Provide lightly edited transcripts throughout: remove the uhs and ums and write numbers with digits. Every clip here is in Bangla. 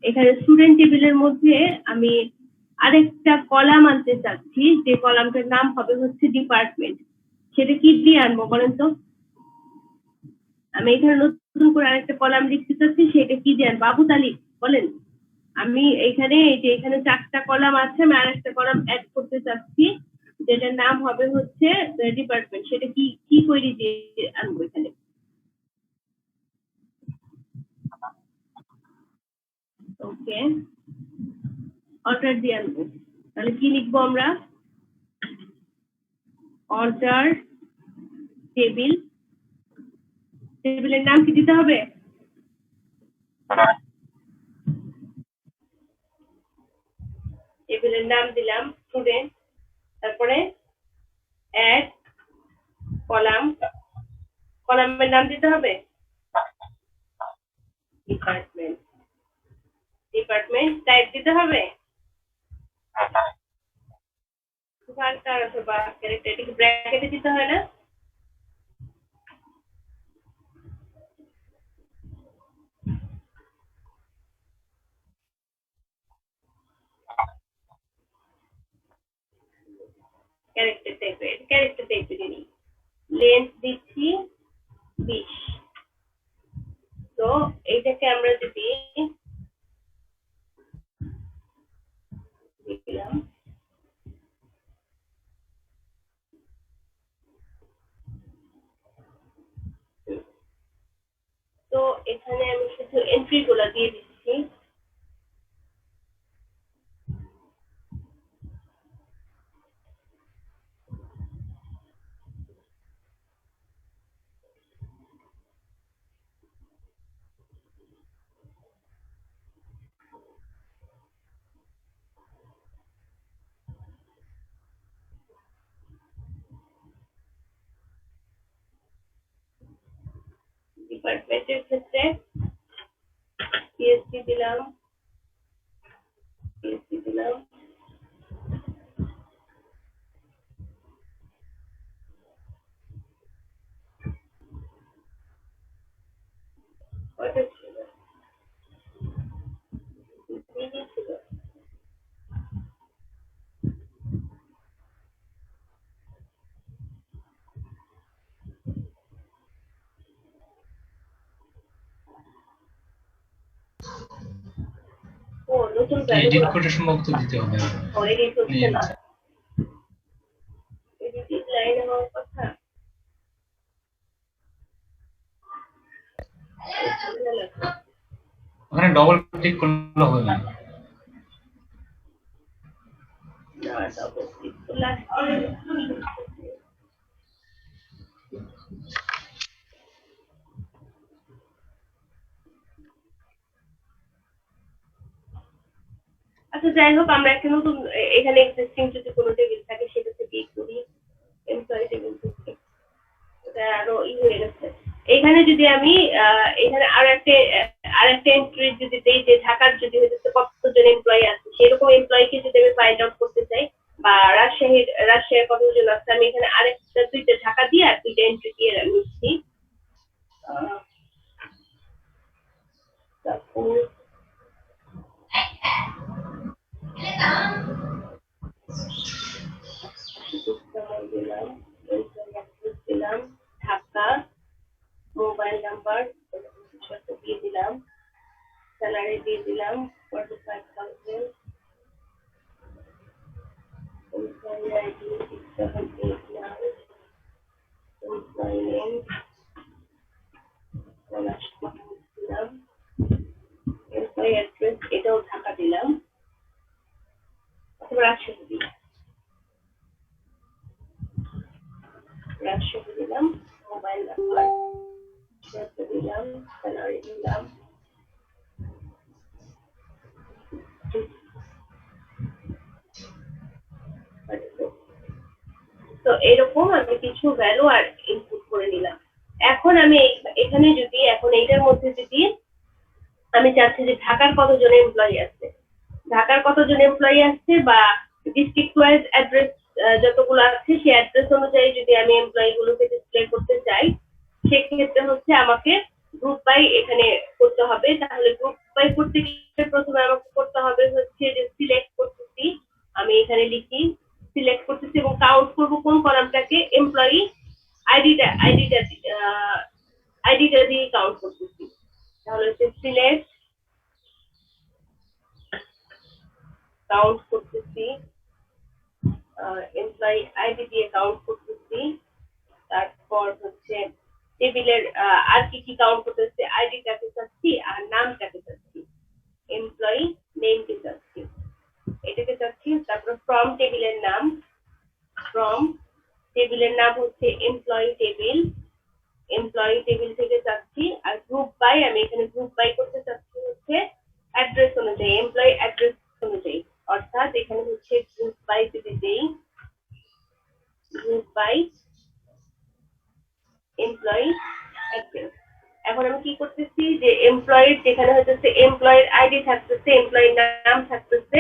এখানে স্টুডেন্ট টেবিলের মধ্যে আমি আরেকটা কলাম আনতে চাচ্ছি, যে কলামটার নাম হবে হচ্ছে ডিপার্টমেন্ট। সেটা কি দিয়ে আনবো বলেন তো? আমি এখানে নতুন করে আরেকটা কলাম লিখতে চাচ্ছি, সেটা কি দিয়ে আনবো? আবু তালিব বলেন। আমি এখানে এই যে এখানে 4টা কলাম আছে, আমি আরেকটা কলাম অ্যাড করতে চাচ্ছি, যেটার নাম হবে হচ্ছে ডিপার্টমেন্ট। সেটা কি কি কোয়েরি দিয়ে আনবো এখানে? ওকে, অর্ডার দিয়ে আনবো। তাহলে কি লিখবো আমরা? Order table. টেবিলের নাম কি দিতে হবে? টেবিলের নাম দিলাম স্টুডেন্ট, তারপরে অ্যাড কলাম, কলামের নাম দিতে হবে ডিপার্টমেন্ট। ডিপার্টমেন্ট টাইপ দিতে হবে অথবা ক্যারেক্টার, ব্র্যাকেটে দিতে হয় না? ক্যারেক্টার টাইপের নিই। লেন্থ দিচ্ছি 20। তো এইটাকে আমরা যদি দিলাম, তো এখানে আমি শুধু এন্ট্রি গুলা দিয়ে দিচ্ছি। ডিপার্টমেন্টের ক্ষেত্রে পিএসসি দিলাম, পিএসসি দিলাম, কয়টা ছিল? ছিল। ও নতুন এডিট করে সম্ভবত দিতে হবে। এডিট হচ্ছে না, এডিট লাইন হওয়ার কথা। ওখানে ডবল ক্লিক করলে হবে না। না, ডবল ক্লিক করলে আচ্ছা, যাই হোক, আমরা একটা নতুন এখানে এক্সিস্টিং যদি কোনো টেবিল থাকে সেটা থেকে করি। এমপ্লয়ি টেবিল থেকে এটা আরো হয়ে গেছে। এখানে যদি আমি এখানে আরেকটা এন্ট্রি যদি দেই, যে ঢাকার যদি হচ্ছে কতজন এমপ্লয়ি আছে, সেরকম এমপ্লয়িকে যদি আমি ফাইন্ড আউট করতে চাই, বা রাজশাহীর কতজন আছে, আমি এখানে আরেকটা 2টা ঢাকা দিয়ে আর 2টা এন্ট্রি দিয়ে নিচ্ছি। তারপর দিলাম, দিলাম ঢাকা, মোবাইল নাম্বার দিয়ে দিলাম, স্যালারি দিয়ে দিলাম 45,000, employee ID 6789, employment দিলাম, employee address এটাও ঢাকা দিলাম, অথবা রাজশাহী দিলাম, রাজশাহী দিলাম, মোবাইল নাম্বার দিলাম, স্যালারি দিলাম। তো এরকম আমি কিছু ভ্যালু আর ইনপুট করে নিলাম। এখন আমি এখানে যদি এখন এইটার মধ্যে যদি আমি চাচ্ছি যে ঢাকার কতজন এমপ্লয়ি আছে, ঢাকার কতজন এমপ্লয়ি আছে, বা ডিস্ট্রিক্ট ওয়াইজ অ্যাড্রেস যতগুলো আছে সেই অ্যাড্রেস অনুযায়ী যদি আমি এমপ্লয়ি গুলোকে ডিসপ্লে করতে চাই, সেক্ষেত্রে হচ্ছে আমাকে গ্রুপ বাই এখানে করতে হবে। তাহলে গ্রুপ বাই করতে গেলে প্রথমে আমাকে করতে হবে হচ্ছে যে সিলেক্ট করতেছি, আমি এখানে লিখি সিলেক্ট করতেছি এবং কাউন্ট করব কোন কলামটাকে, এমপ্লয়ি আইডিটা দিয়ে কাউন্ট করতেছি। তাহলে হচ্ছে সিলেক্ট কাউন্ট করতেছি, এমপ্লয়ি আইডি দিয়ে কাউন্ট করতেছি। তারপর হচ্ছে টেবিলের আর কি কি কাউন্ট করতেছি, আইডিটাকে চাচ্ছি আর নামটাকে চাচ্ছি, এমপ্লয়ি নেমকে চাচ্ছি, এটাকে চাচ্ছি। তারপর ফ্রম টেবিলের নাম, ফ্রম টেবিলের নাম হচ্ছে এমপ্লয়ি টেবিল থেকে চাচ্ছি। আর গ্রুপ বাই আমি এখানে গ্রুপ বাই করতে চাচ্ছি হচ্ছে অ্যাড্রেস অনুযায়ী, এমপ্লয়ি অ্যাড্রেস অনুযায়ী। অর্থাৎ এখানে হচ্ছে গ্রুপ বাই যদি দেই, গ্রুপ বাই এমপ্লয়ি অ্যাড্রেস। এখন আমি কি করতেছি যে এমপ্লয়ির যেখানে হচ্ছে এমপ্লয়ির আইডি থাকতেছে, এমপ্লয়ির নাম থাকতেছে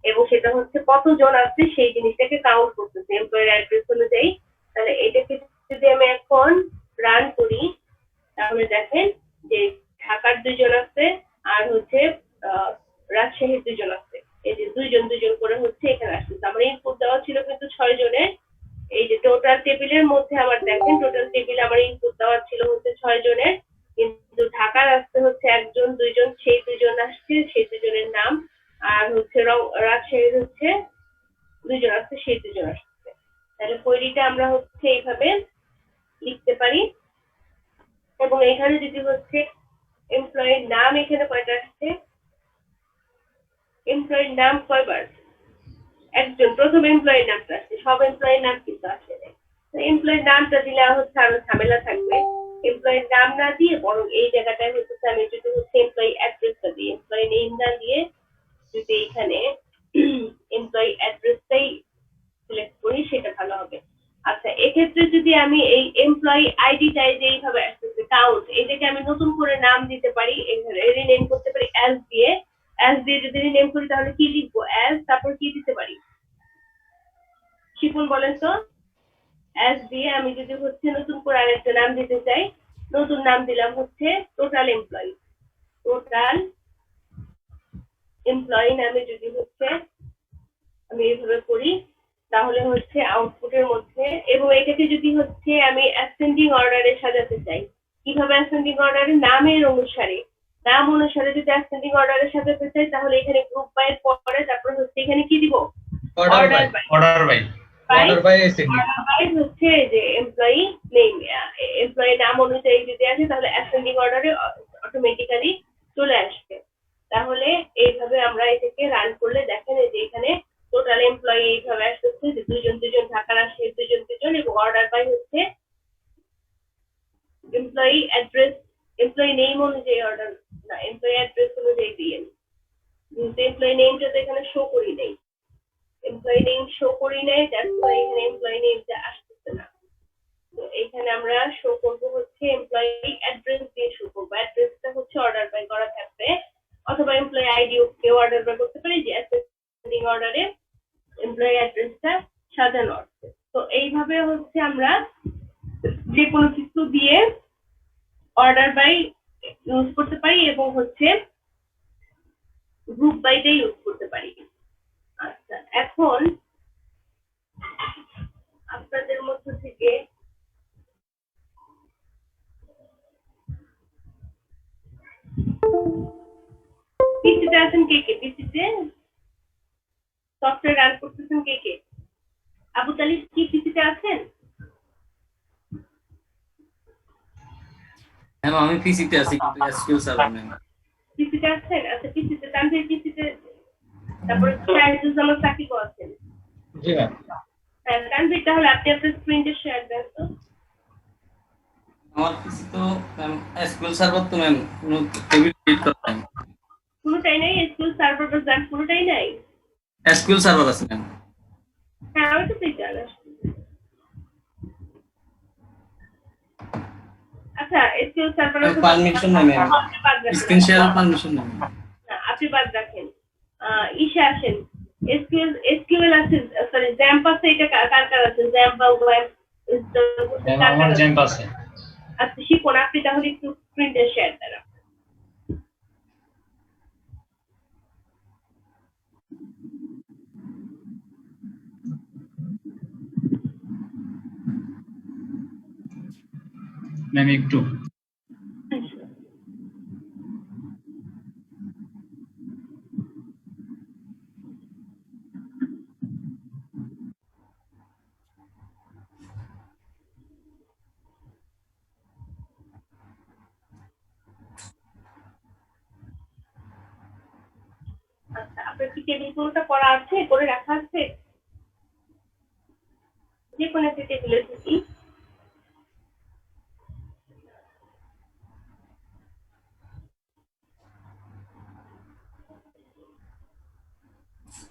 এবং সেটা হচ্ছে কতজন আছে সেই জিনিসটাকে কাউন্ট করতেছে এমপ্লয়ির অ্যাড্রেস অনুযায়ী। তাহলে এটাকে যদি আমি এখন রান করি তাহলে দেখেন যে ঢাকার 2 জন আছে আর হচ্ছে রাজশাহীর 2 জন আছে। এই যে 2 জন করে হচ্ছে এখানে আসছে। আমার ইনপুট দেওয়া ছিল কিন্তু 6 জনের। এই যে টোটাল টেবিলের মধ্যে আমার দেখেন টোটাল টেবিলে আমার ইনপুট দেওয়া ছিল হচ্ছে 6 জনের, কিন্তু ঢাকার আসতে হচ্ছে 1 জন 2 জন, সেই 2 জন আসছে, সেই 2 জনের নাম। আর হচ্ছে রাজশাহীর হচ্ছে 2 জন আসছে, সেই 2 জন আসছে। তাহলে কোয়েরিটা আমরা হচ্ছে এইভাবে লিখতে পারি। এবং এখানে যদি হচ্ছে এমপ্লয়ির নাম এখানে কয়টা আসছে, এমপ্লয়ির নাম কয়বার, একজন, প্রথম এমপ্লয়ির নামটা আসছে, সব এমপ্লয়ির নাম কিন্তু আসে নাই। এমপ্লয়ির নামটা দিলে হচ্ছে আরো ঝামেলা থাকবে। এমপ্লয়ির নাম না দিয়ে বরং এই জায়গাটায় হচ্ছে আমি যদি হচ্ছে এমপ্লয়ি অ্যাড্রেসটা দিই, এমপ্লয়ি নেম না দিয়ে যদি এখানে এমপ্লয়ি অ্যাড্রেসটাই সিলেক্ট করি সেটা ভালো হবে। আচ্ছা, এক্ষেত্রে যদি আমি এই এমপ্লয়ি আইডিটাই যে এইভাবে আসতেছে কাউন্ট, এটাকে আমি নতুন করে নাম দিতে পারি, রিনেম করতে পারি অ্যাজ দিয়ে যদি রিনেম করি তাহলে কি লিখবো, অ্যাজ তারপর কি দিতে পারি শিপুন বলেন তো। অ্যাজ দিয়ে আমি যদি হচ্ছে নতুন করে আরেকটা নাম দিতে চাই, নতুন নাম দিলাম হচ্ছে টোটাল এমপ্লয়ি নামে যদি হচ্ছে আমি এইভাবে করি তাহলে হচ্ছে আউটপুটের মধ্যে, এবং এটাকে যদি হচ্ছে আমি অ্যাসেন্ডিং অর্ডারে সাজাতে চাই, কিভাবে অ্যাসেন্ডিং অর্ডারে, নাম অনুসারে যদি অ্যাসেন্ডিং অর্ডারে সাজাতে চাই তাহলে এখানে গ্রুপ বাই এর পরে তারপর হচ্ছে এখানে কি দিব, অর্ডার বাই হচ্ছে যে এমপ্লয়ি নেম, এমপ্লয়ি নাম অনুযায়ী যদি আসে তাহলে অ্যাসেন্ডিং অর্ডারে অটোমেটিক্যালি চলে আসবে। তাহলে এইভাবে আমরা এটাকে রান করলে দেখেন যে এখানে টোটাল এমপ্লয়ি এইভাবে আসছে যে 2 জন ঢাকার আসছে, 2 জন এবং অর্ডার বাই হচ্ছে এমপ্লয়ি অ্যাড্রেস, এমপ্লয়ি নেম অনুযায়ী অর্ডার না, এমপ্লয়ি অ্যাড্রেস অনুযায়ী দিয়ে কিন্তু এমপ্লয়ি নেমটা তো এখানে শো করি নাই, এমপ্লয়ি নেম শো করি নাই, দ্যাটস ওয়াই এখানে এমপ্লয়ি নেমটা আসতেছে না। তো এখানে আমরা শো করব হচ্ছে এমপ্লয়ি অ্যাড্রেস দিয়ে শো করব, অ্যাড্রেসটা হচ্ছে অর্ডার বাই করা থাকবে, অথবা এমপ্লয়ি আইডিও কেউ অর্ডার বাই করতে পারি যে অ্যাসেন্ডিং অর্ডারে এমপ্লয়ি অ্যাড্রেসটা সাজানো আছে। তো এইভাবে হচ্ছে আমরা যে কোনো কিছু দিয়ে অর্ডার বাই ইউজ করতে পারি এবং হচ্ছে গ্রুপ বাইটা ইউজ করতে পারি। আচ্ছা, এখন আপনাদের মধ্য থেকে পিসিতে আছেন কে কে, পিসিতে সফটওয়্যার রান করতেছেন কে কে, আবু তালিব কি পিসিতে আছেন? হ্যাঁ আমি পিসিতে আছি কিন্তু এসকিউএল সার্ভার নেই। পিসিতে আছেন? আচ্ছা, পিসিতে তানভীর পিসিতে, তারপরে সাইদুজ্জামান সাকিব আছেন। জি ম্যাম। হ্যাঁ তানভীর, তাহলে আপনি আপনার স্ক্রিনটা শেয়ার দেন তো। আমার পিসি তো ম্যাম এসকিউএল সার্ভার তো ম্যাম কোনো টেবিল ক্রিয়েট করা নাই, কোনোটাই নাই, এসকিউএল সার্ভার বা জান কোনোটাই নাই। এসকিউএল সার্ভার আছে ম্যাম। হ্যাঁ আমি তো সেই জানি। আচ্ছা, এসকিউএল সার্ভারের পারমিশন নাই ম্যাম, স্ক্রিন শেয়ার পারমিশন নাই। না আপনি বাদ রাখেন, ঈশা আসেন। এসকিউএল আছে, সরি জ্যাম্প আছে, এটা কার কার আছে, জ্যাম্প বা ওয়েব আমার জ্যাম্প আছে। আচ্ছা শিখুন, আপনি তাহলে একটু স্ক্রিনটা শেয়ার দেন। ম্যাম একটু আচ্ছা, আপনার কি টেবিলগুলোটা করা আছে, করে রাখা আছে? যে কোনো একটা টেবিলে ঢুকি।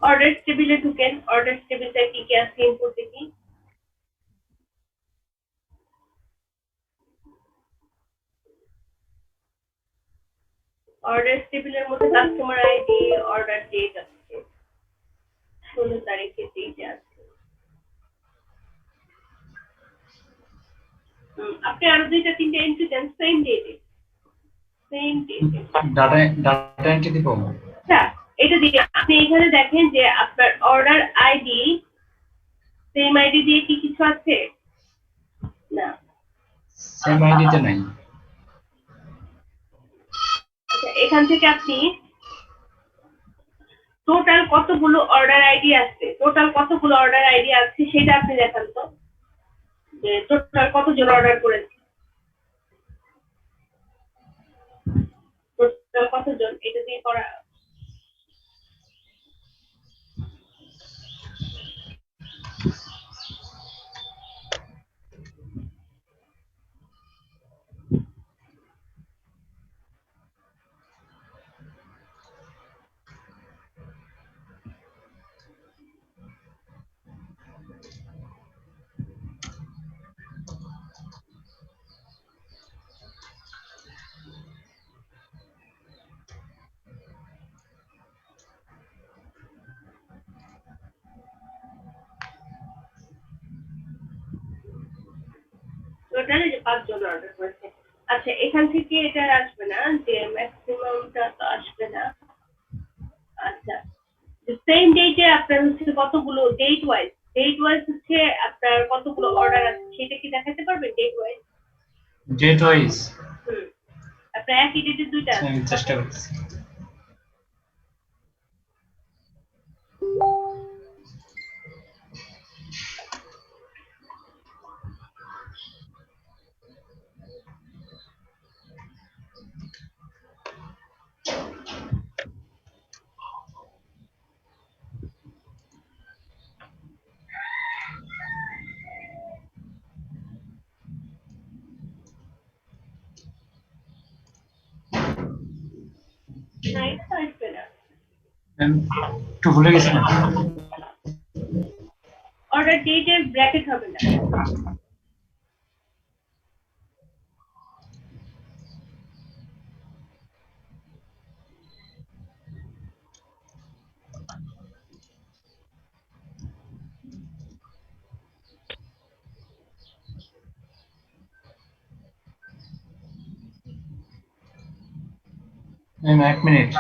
অর্ডার টেবিলে ঢুকেন, অর্ডার টেবিলটা কি কি আছে ইনপুট দেখি। অর্ডার টেবিলের মধ্যে কাস্টমার আইডি, অর্ডার ডেট আছে, 16 তারিখের ডেট আছে। আপনি আরো দুইটা তিনটা এন্ট্রি দেন সেম ডেটে, সেম ডেটে। ডাটা এন্ট্রি দিব। আচ্ছা, এটা দিয়ে আপনি এখানে দেখেন যে আপনার অর্ডার আইডি সেম আইডি দিয়ে কি কিছু আছে? না, সেম আইডিতে নাই। আচ্ছা, এখান থেকে আপনি টোটাল কতগুলো অর্ডার আইডি আছে, টোটাল কতগুলো অর্ডার আইডি আছে সেটা আপনি দেখান তো, যে টোটাল কতজন অর্ডার করেছে, টোটাল কতজন, এটা দিয়ে করা। টোটাল যে 5 জন অর্ডার করেছে। আচ্ছা, এখান থেকে এটা আসবে না যে ম্যাক্সিমামটা তো আসবে না। আচ্ছা, সেম ডেটে আপনার হচ্ছে কতগুলো ডেট ওয়াইজ হচ্ছে আপনার কতগুলো অর্ডার আছে সেটা কি দেখাতে পারবেন ডেট ওয়াইজ? ডেট ওয়াইজ আপনার একই ডেটে দুইটা আছে। আমি চেষ্টা করছি। না, এটা তো আসবে না। একটু ভুলে গেছি না। অর্ডার ডেটের ব্র্যাকেট হবে না। ম্যাম এক মিনিট।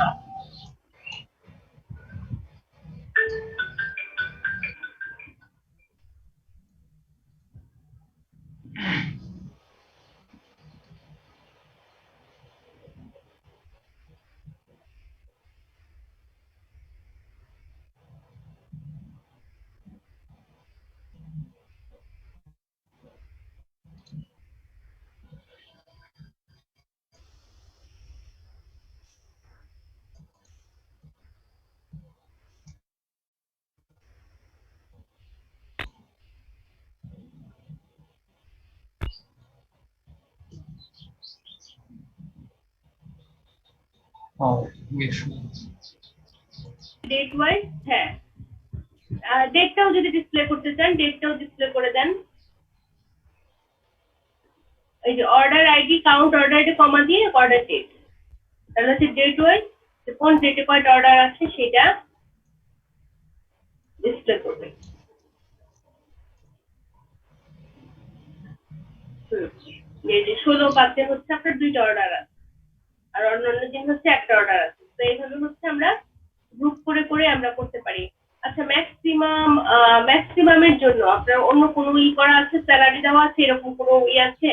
ও ডেট ওয়াইজ, হ্যাঁ, ডেটটাও যদি ডিসপ্লে করতে চান ডেটটাও ডিসপ্লে করে দেন। এই যে order ID count order ID কমা দিয়ে অর্ডার ডেট, তাহলে হচ্ছে ডেট ওয়াইজ কোন ডেটে কয়টা অর্ডার আছে সেটা ডিসপ্লে করবে। এই যে 16/5 হচ্ছে আপনার দুইটা অর্ডার আছে, আর অন্যান্য দিন হচ্ছে একটা অর্ডার আছে। তো এইভাবে হচ্ছে আমরা গ্রুপ করে করে আমরা করতে পারি। আচ্ছা, ম্যাক্সিমামের জন্য আপনার অন্য কোনো ই করা আছে, স্যালারি দেওয়া আছে, এরকম কোনো ই আছে?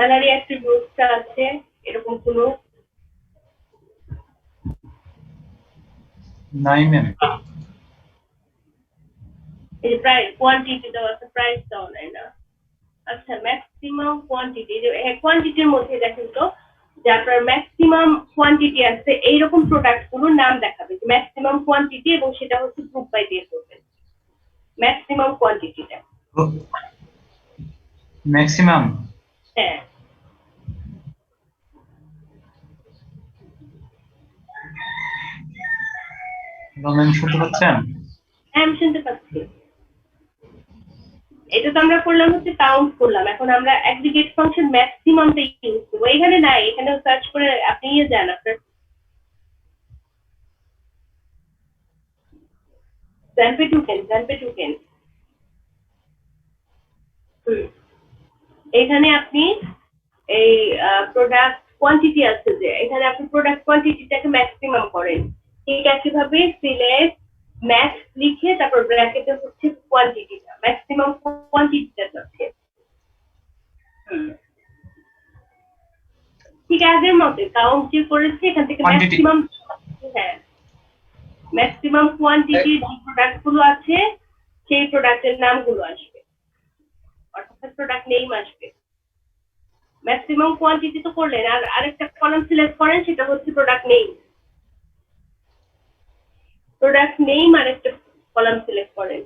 স্যালারি অ্যাট্রিবিউটসটা আছে এরকম কোনো নাই ম্যাম। এই প্রাইস কোয়ান্টিটি দেওয়া আছে, প্রাইস দেওয়া নাই না। আচ্ছা ম্যাক্সিমাম কোয়ান্টিটি, কোয়ান্টিটির মধ্যে দেখেন তো যে আপনার ম্যাক্সিমাম কোয়ান্টিটি আছে এইরকম প্রোডাক্ট গুলোর নাম দেখাবে, ম্যাক্সিমাম কোয়ান্টিটি, এবং সেটা হচ্ছে গ্রুপ বাই দিয়ে করবেন ম্যাক্সিমাম কোয়ান্টিটিটা। ম্যাক্সিমাম হ্যাঁ ম্যাম শুনতে পাচ্ছেন? হ্যাঁ আমি শুনতে পাচ্ছি। এটা তো আমরা করলাম হচ্ছে কাউন্ট করলাম, এখন আমরা অ্যাগ্রিগেট ফাংশন ম্যাক্সিমামটা ইউজ করবো। এখানে নাই, এখানে সার্চ করে আপনি যান আপনার টোকেন এখানে আপনি এই প্রোডাক্ট কোয়ান্টিটি আছে যে এখানে আপনি প্রোডাক্ট কোয়ান্টিটিটাকে ম্যাক্সিমাম করেন, ঠিক একইভাবে সিলেক্ট ম্যাক্স লিখে তারপর ব্র্যাকেটে হচ্ছে কোয়ান্টিটিটা, ম্যাক্সিমাম কোয়ান্টিটিটা আছে। ঠিক আগের মতো কাউন্ট যে করেছে এখান থেকে ম্যাক্সিমাম, হ্যাঁ ম্যাক্সিমাম কোয়ান্টিটি যে প্রোডাক্ট গুলো আছে সেই প্রোডাক্টের নামগুলো আসবে, অর্থাৎ প্রোডাক্ট নেম আসবে। ম্যাক্সিমাম কোয়ান্টিটি তো করলেন, আর আরেকটা কলাম সিলেক্ট করেন সেটা হচ্ছে প্রোডাক্ট নেম। প্রোডাক্ট নেম আরেকটা কলাম সিলেক্ট করেন।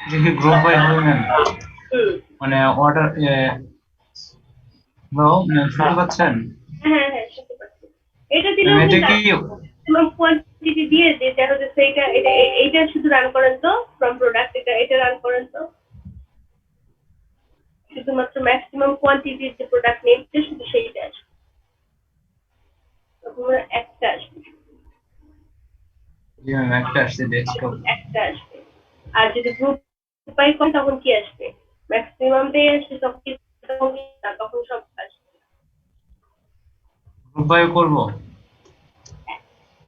দেখি গ্রুপ বাই হবে ম্যাম, মানে অর্ডার শুনতে পাচ্ছেন? হ্যাঁ হ্যাঁ শুনতে পাচ্ছি। এটা দিলেও এটা কি ম্যাক্সিমাম কোয়ান্টিটি দিয়ে যেটা হচ্ছে সেইটা, এইটা শুধু রান করেন তো ফ্রম প্রোডাক্ট, এটা রান করেন তো শুধুমাত্র ম্যাক্সিমাম কোয়ান্টিটির যে প্রোডাক্ট নেমটা শুধু সেইটা আসবে, তখন একটা আসবে। জি ম্যাম একটা আসছে ডেস্কটপ। একটা আসবে। আর যদি গ্রুপ বাই করেন তখন কি আসবে? ম্যাক্সিমাম দিয়ে আসবে, তখন সব আসবে। গ্রুপ বাই করব?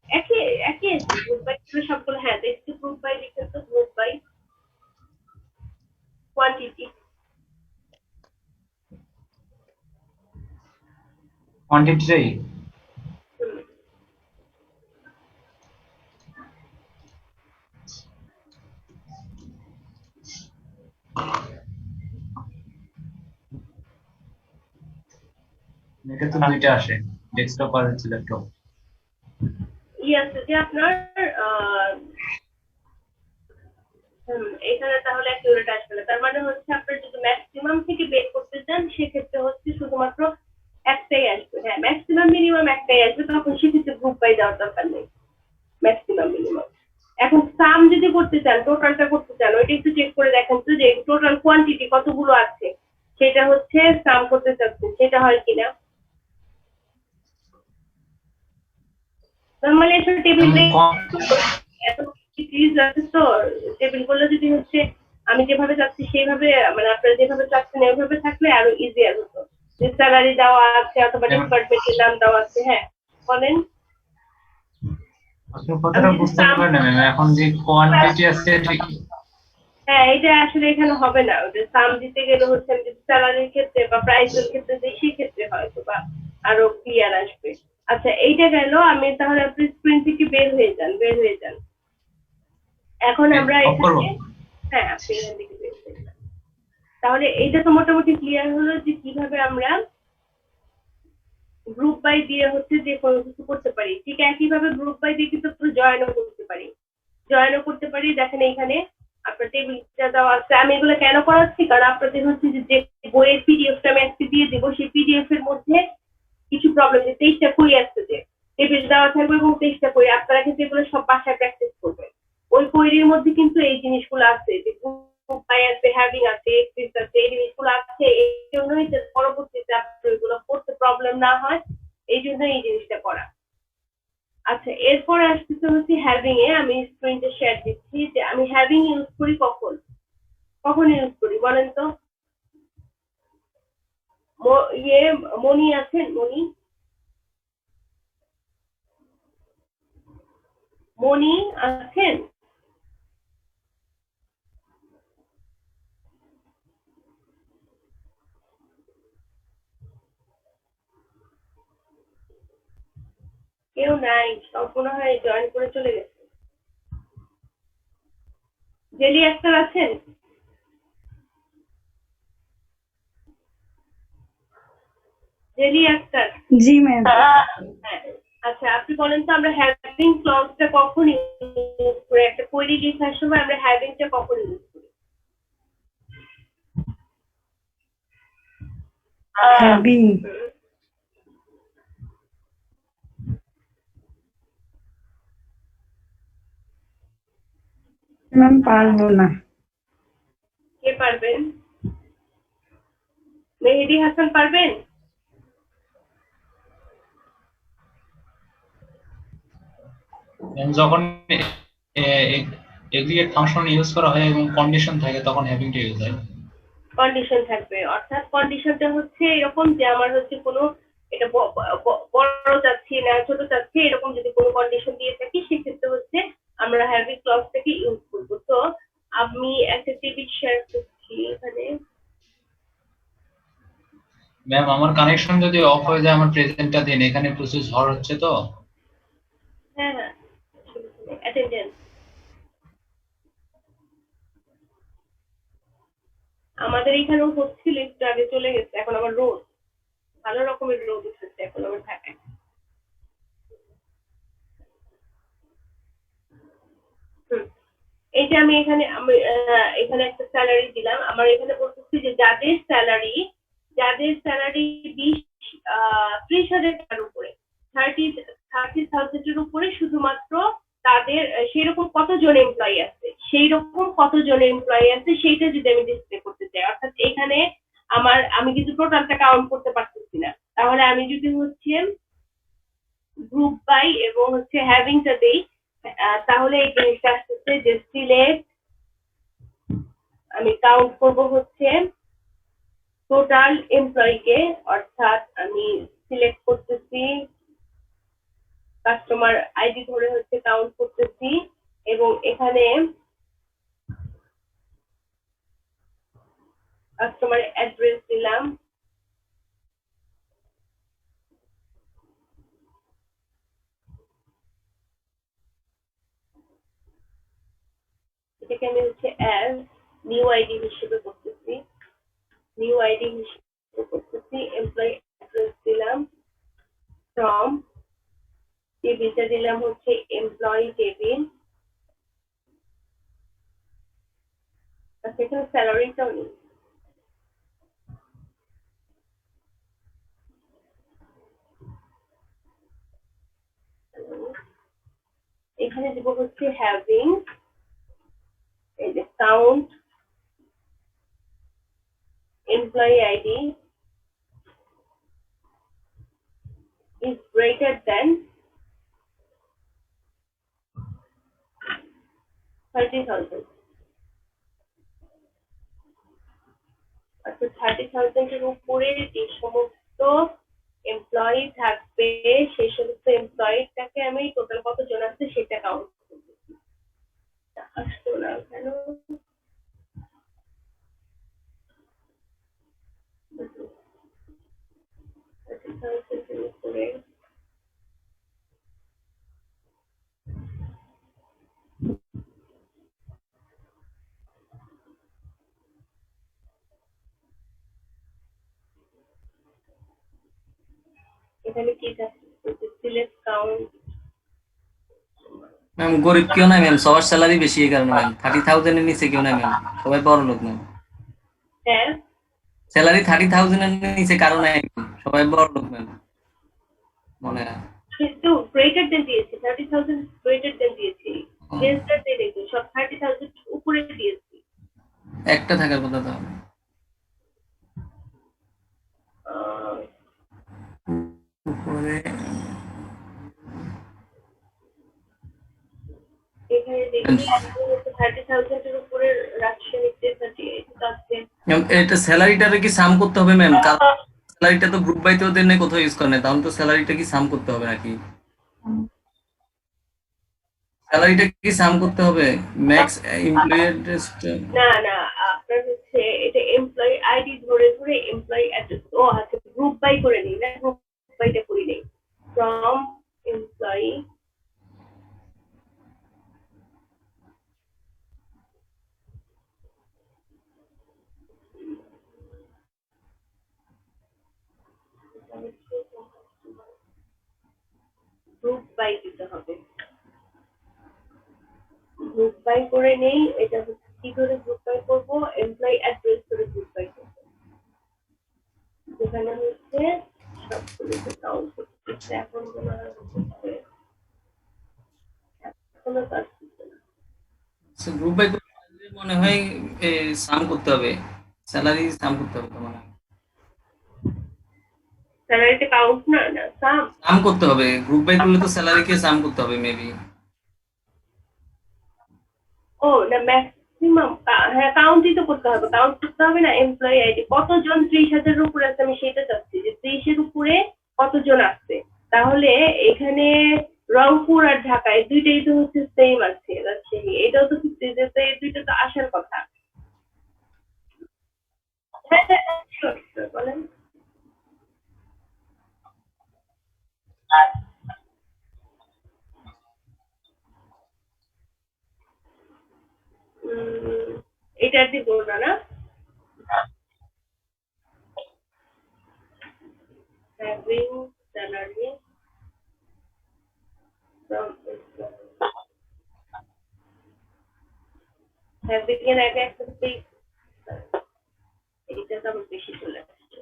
একই একই আসবে গ্রুপ বাই সবগুলো। হ্যাঁ দেখছি গ্রুপ বাই লিখেন তো, গ্রুপ বাই কোয়ান্টিটি। কোয়ান্টিটিটাই এটা তো দুইটা আসে, ডেস্কটপ আর হচ্ছে ল্যাপটপ। আছে যে আপনার এখানে তাহলে অ্যাকিউরেট আসবে না, তার মানে হচ্ছে আপনার যদি ম্যাক্সিমাম থেকে বের করতে চান সেক্ষেত্রে হচ্ছে শুধুমাত্র একটাই আসবে। হ্যাঁ ম্যাক্সিমাম মিনিমাম একটাই আসবে, তখন সেক্ষেত্রে গ্রুপ বাই দেওয়ার দরকার নেই, ম্যাক্সিমাম মিনিমাম। এখন সাম যদি করতে চান, টোটালটা করতে চান, ওইটা একটু চেক করে দেখেন তো যে টোটাল কোয়ান্টিটি কতগুলো আছে, সেটা হচ্ছে সাম করতে চাচ্ছেন, সেটা হয় কিনা। নরমালি একটা টেবিল এত সিরিজ আছে তো, টেবিল গুলো যদি হচ্ছে আমি যেভাবে চাচ্ছি সেইভাবে, মানে আপনারা যেভাবে চাচ্ছেন ওইভাবে থাকলে আরো ইজিয়ার হতো। যে স্যালারি দেওয়া আছে অথবা ডিপার্টমেন্টের নাম দেওয়া আছে। হ্যাঁ বলেন। আপনি কথাটা বুঝতে পারলেন না ম্যাম, এখন যে কোয়ান্টিটি আছে ঠিক। হ্যাঁ এটা আসলে এখানে হবে না, ওটা সাম দিতে গেলে হচ্ছে আমি যদি স্যালারির ক্ষেত্রে বা প্রাইসের ক্ষেত্রে দিই সেই ক্ষেত্রে হয়তো বা আরো ক্লিয়ার আসবে। আচ্ছা এইটা গেল, আমি তাহলে আপনি স্ক্রিন থেকে বের হয়ে যান। এখন আমরা এখানে, হ্যাঁ আপনি এখান থেকে বের হয়ে যান। তাহলে এইটা তো মোটামুটি ক্লিয়ার হলো যে কিভাবে আমরা গ্রুপ বাই দিয়ে হচ্ছে যে কোনো কিছু করতে পারি। ঠিক একইভাবে গ্রুপ বাই দিয়ে কিন্তু জয়েনও করতে পারি। দেখেন এইখানে আপনার টেবিলটা দেওয়া আছে। আমি এগুলো কেন করাচ্ছি, কারণ আপনাদের হচ্ছে যে বইয়ের পিডিএফটা আমি আজকে দিয়ে দেবো, সেই পিডিএফ এর মধ্যে কিছু প্রবলেম, যে 23টা কুই আসছে, যে টেবিল দেওয়া থাকবে এবং 23টা কুই, আপনারা কিন্তু এগুলো সব বাসায় প্র্যাকটিস করবেন। ওই কোয়েরির মধ্যে কিন্তু এই জিনিসগুলো আছে, যে গ্রুপ বাই আছে, হ্যাভিং আছে, এক্সিস্ট আছে, এই জিনিসগুলো আছে। এই জন্যই যে পরবর্তীতে আপনার এগুলো করতে প্রবলেম না হয়, এই জন্য এই জিনিসটা করা। আচ্ছা এরপর আসতেছে হচ্ছে হ্যাভিং এ। আমি স্ক্রিনটা শেয়ার দিচ্ছি যে আমি হ্যাভিং ইউজ করি কখন ইউজ করি বলেন তো। মনি আছেন? মনি মনি আছেন? কেউ নাই, সব মনে হয় জয়েন করে চলে গেছে। জেলি আক্তার আছেন? জেলি আক্তার? জি ম্যাম। হ্যাঁ, আচ্ছা আপনি বলেন তো আমরা হ্যাভিং ক্লজটা কখন ইউজ করি? একটা কোয়েরি লেখার সময় আমরা হ্যাভিংটা কখন ইউজ করি? হ্যাভিং ম্যাম পারবো না। কে পারবেন? মেহেদী হাসান পারবেন? যখন এগ্রিগেট ফাংশন ইউজ করা হয় এবং কন্ডিশন থাকে তখন হ্যাভিংটা ইউজ হয়। কন্ডিশন থাকবে, অর্থাৎ কন্ডিশনটা হচ্ছে এরকম যে আমার হচ্ছে কোনো এটা বড় চাচ্ছি না ছোট চাচ্ছি, এরকম যদি কোনো কন্ডিশন দিয়ে থাকি সেক্ষেত্রে হচ্ছে আমরা হ্যাভিং ক্লজটাকে ইউজ করবো। তো আমি একটা টেবিল শেয়ার করছি এখানে। ম্যাম আমার কানেকশন যদি অফ হয়ে যায় আমার প্রেজেন্টটা দিন, এখানে প্রচুর ঝড় হচ্ছে তো। হ্যাঁ হ্যাঁ, অ্যাটেন্ডেন্স আমাদের এখানেও হচ্ছিল, একটু আগে চলে গেছে, এখন আবার রোদ, ভালো রকমের রোদ উঠেছে এখন আমার ঢাকায়। এই যে আমি এখানে এখানে একটা স্যালারি দিলাম, আমার এখানে বলতেছি যে যাদের স্যালারি 30,000 টাকার উপরে, 30,000 উপরে, শুধুমাত্র তাদের সেরকম কতজন এমপ্লয়ি আছে, সেইটা যদি আমি ডিসপ্লে করতে চাই, অর্থাৎ এখানে আমি কিন্তু টোটালটা কাউন্ট করতে পারতেছি না, তাহলে আমি যদি হচ্ছে গ্রুপ বাই এবং হচ্ছে হ্যাভিংটা দেই, তাহলে এই জিনিসটা আসতেছে যে সিলেক্ট, আমি কাউন্ট করব হচ্ছে টোটাল এমপ্লয়িকে, অর্থাৎ আমি সিলেক্ট করতেছি কাস্টমার আইডি ধরে হচ্ছে কাউন্ট করতেছি, এবং এখানে কাস্টমার অ্যাড্রেস দিলাম, এটাকে আমি হচ্ছে অ্যাজ নিউ আইডি হিসেবে করতেছি, এমপ্লয়ি অ্যাড্রেস দিলাম, ফ্রম টেবিলটা দিলাম হচ্ছে এমপ্লয়ি টেবিল, সেখানে স্যালারিটাও নেই, এখানে দিব হচ্ছে হ্যাভিং, এই যে count employee ID is greater than 30,000, অর্থাৎ 30,000 এর উপরে যে সমস্ত এমপ্লয়ি থাকবে সেই সমস্ত এমপ্লয়িটাকে আমি টোটাল কতজন আছে সেটা কাউন্ট করবো। আসতো না কেন? উপরে এখানে কি থাকছে? Select count. ম্যাম গরিব কেউ নাই ম্যাম, সবার স্যালারি বেশি এই কারণে ম্যাম, 30,000 এর নিচে কেউ নাই ম্যাম, সবাই বড় লোক ম্যাম। হ্যাঁ, স্যালারি 30,000 এর নিচে কারো নাই, সবাই বড় লোক ম্যাম মনে হয়। কিন্তু গ্রেটার দেন দিয়েছি, 30,000 গ্রেটার দেন দিয়েছি, লেসদার দেন দেখি, সব 30,000 উপরে দিয়েছি। একটা থাকার কথা তো। উপরে এখানে দেখি 30,000 এর উপরে রাজশাহীতে 38 আছে। এটা স্যালারিটারে কি সাম করতে হবে ম্যাম? স্যালারিটা তো গ্রুপ বাইতেও দেন না, কোথাও ইউজ করেন না, তাহলে তো স্যালারিটা কি সাম করতে হবে নাকি? স্যালারিটা কি সাম করতে হবে ম্যাক্স এমপ্লয়ি না না, আপনার হচ্ছে এটা এমপ্লয়ি আইডি ধরে ধরে এমপ্লয়ি অ্যাড্রেস, ও আচ্ছা গ্রুপ বাই করে নেই না, গ্রুপ বাইটা করি নেই। ফ্রম এমপ্লয়ি গ্রুপ বাই দিতে হবে। গ্রুপ বাই করে নেই, এটা হচ্ছে কি করে গ্রুপ বাই করবো, এমপ্লয়ি অ্যাড্রেস করে গ্রুপ বাই করবো, যেখানে হচ্ছে সবগুলোকে কাউন্ট করতে এখন মনে হচ্ছে এখনো কাজ করছে না। গ্রুপ বাই মনে হয় সাম করতে হবে, স্যালারি সাম করতে হবে তো মনে হয়। স্যালারিতে কাউন্ট না না সাম। সাম করতে হবে, গ্রুপ বাই করলে তো স্যালারিকে সাম করতে হবে মেবি। ও না, ম্যাক্সিমাম, হ্যাঁ কাউন্টই তো করতে হবে, কাউন্ট করতে হবে না এমপ্লয়ি আইডি কতজন 30,000-এর উপরে আছে, আমি সেটা চাচ্ছি যে 30-এর উপরে কতজন আছে। তাহলে এখানে রংপুর আর ঢাকায় দুইটাই তো হচ্ছে সেম আছে, রাজশাহী এটাও তো দুইটা তো আসার কথা। হ্যাঁ হ্যাঁ হ্যাঁ, sure, sure, বলেন। এটা দিব না না, having salary from having এর আগে একটা space, এটা তো আমার বেশি চলে আসছে।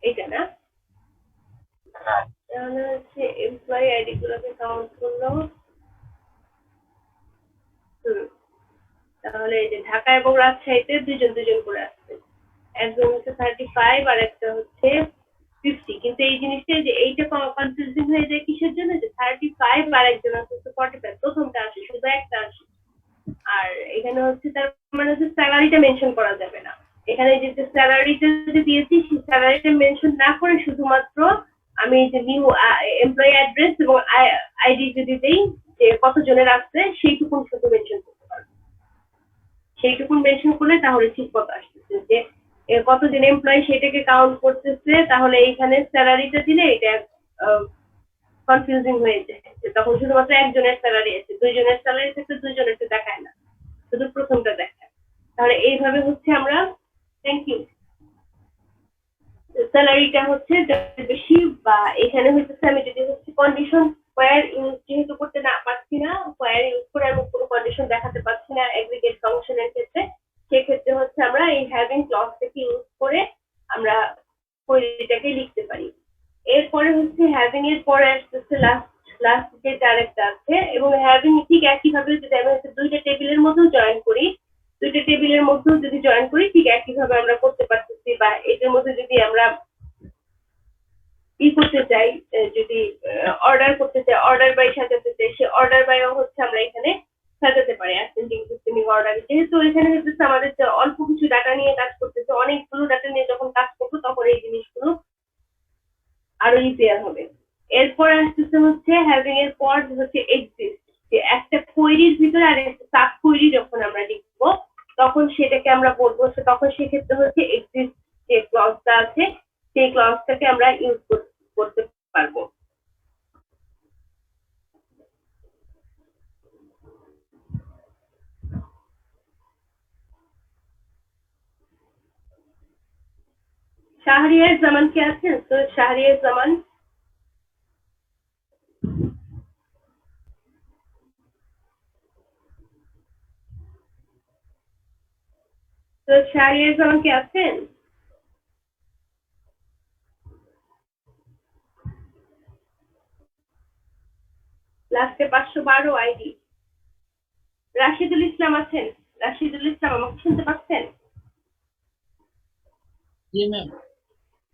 এটা না, তাহলে হচ্ছে এমপ্লয়ি আইডি গুলোকে কাউন্ট করলো। তাহলে এই যে ঢাকা এবং রাজশাহীতে দুজন দুজন করে আসছে, একজন হচ্ছে 35 আর একটা হচ্ছে 50, কিন্তু এই জিনিসটা যে এইটা কনফিউজিং হয়ে যায় কিসের জন্য, যে 35 আর একজন হচ্ছে 45, প্রথমটা আসে শুধু একটা আসে। আর এখানে হচ্ছে তার মানে হচ্ছে স্যালারিটা মেনশন করা যাবে না, এখানে যে স্যালারিটা যে দিয়েছি সেই স্যালারিটা মেনশন না করে শুধুমাত্র আমি যে নিউ এমপ্লয়ি অ্যাড্রেস এবং আইডি যদি দেই যে কতজনের আসছে সেইটুকুন শুধু মেনশন করতে পারবো। সেইটুকুন মেনশন করলে তাহলে ঠিক মতো আসতেছে যে কতজন এমপ্লয়ি সেটাকে কাউন্ট করতেছে, তাহলে এইখানে স্যালারিটা দিলে এটা কনফিউজিং হয়ে যায়, যে তখন শুধুমাত্র একজনের স্যালারি আছে, দুইজনের স্যালারি থাকলে দুইজনের দেখায় না, শুধু প্রথমটা দেখায়। তাহলে এইভাবে হচ্ছে আমরা, থ্যাংক ইউ, স্যালারিটা হচ্ছে বেশি, বা এখানে হচ্ছে আমি যদি হচ্ছে কন্ডিশন স্কোয়ার ইউজ যেহেতু করতে না পারছি না, স্কোয়ার ইউজ করে আমি কোনো কন্ডিশন দেখাতে পারছি না এগ্রিগেট ফাংশনের ক্ষেত্রে, সেক্ষেত্রে হচ্ছে আমরা এই হ্যাভিং ক্লজটাকে ইউজ করে আমরা কোয়েরিটাকে লিখতে পারি। এরপরে হচ্ছে হ্যাভিং এর পরে আসতেছে লাস্ট যেটা আরেকটা আছে, এবং হ্যাভিং ঠিক একইভাবে যদি আমি হচ্ছে দুইটা টেবিলের মধ্যেও জয়েন করি, দুইটা টেবিলের মধ্যেও যদি জয়েন করি ঠিক একইভাবে আমরা করতে পারতেছি, বা এটার মধ্যে যদি আমরা ই করতে চাই, যদি অর্ডার করতে চাই, অর্ডার বাই সাজাতে চাই, সে অর্ডার বাইও হচ্ছে আমরা এখানে সাজাতে পারি অ্যাসেন্ডিং সিস্টেমিক অর্ডার। যেহেতু এখানে হচ্ছে আমাদের অল্প কিছু ডাটা নিয়ে কাজ করতেছে, অনেকগুলো ডাটা নিয়ে যখন কাজ করবো তখন এই জিনিসগুলো আরো ইজিয়ার হবে। এরপর আসতেছে হচ্ছে হ্যাভিং এর পর হচ্ছে এক্সিস্ট, যে একটা কোয়েরির ভিতরে আর একটা সাব কোয়েরি যখন আমরা লিখবো তখন সেটাকে আমরা বলবো, তখন সেক্ষেত্রে হচ্ছে এক্সিস্ট যে ক্লজটা আছে সেই ক্লজটাকে আমরা ইউজ করতে পারবো। শাহরিয়ার জামান কে আছেন? তো শাহরিয়ার জামান, তো শাহরিয়ার জামান কে আছেন? লাস্টে 512 আইডি। রাশিদুল ইসলাম আছেন? রাশিদুল ইসলাম আমাকে শুনতে পাচ্ছেন?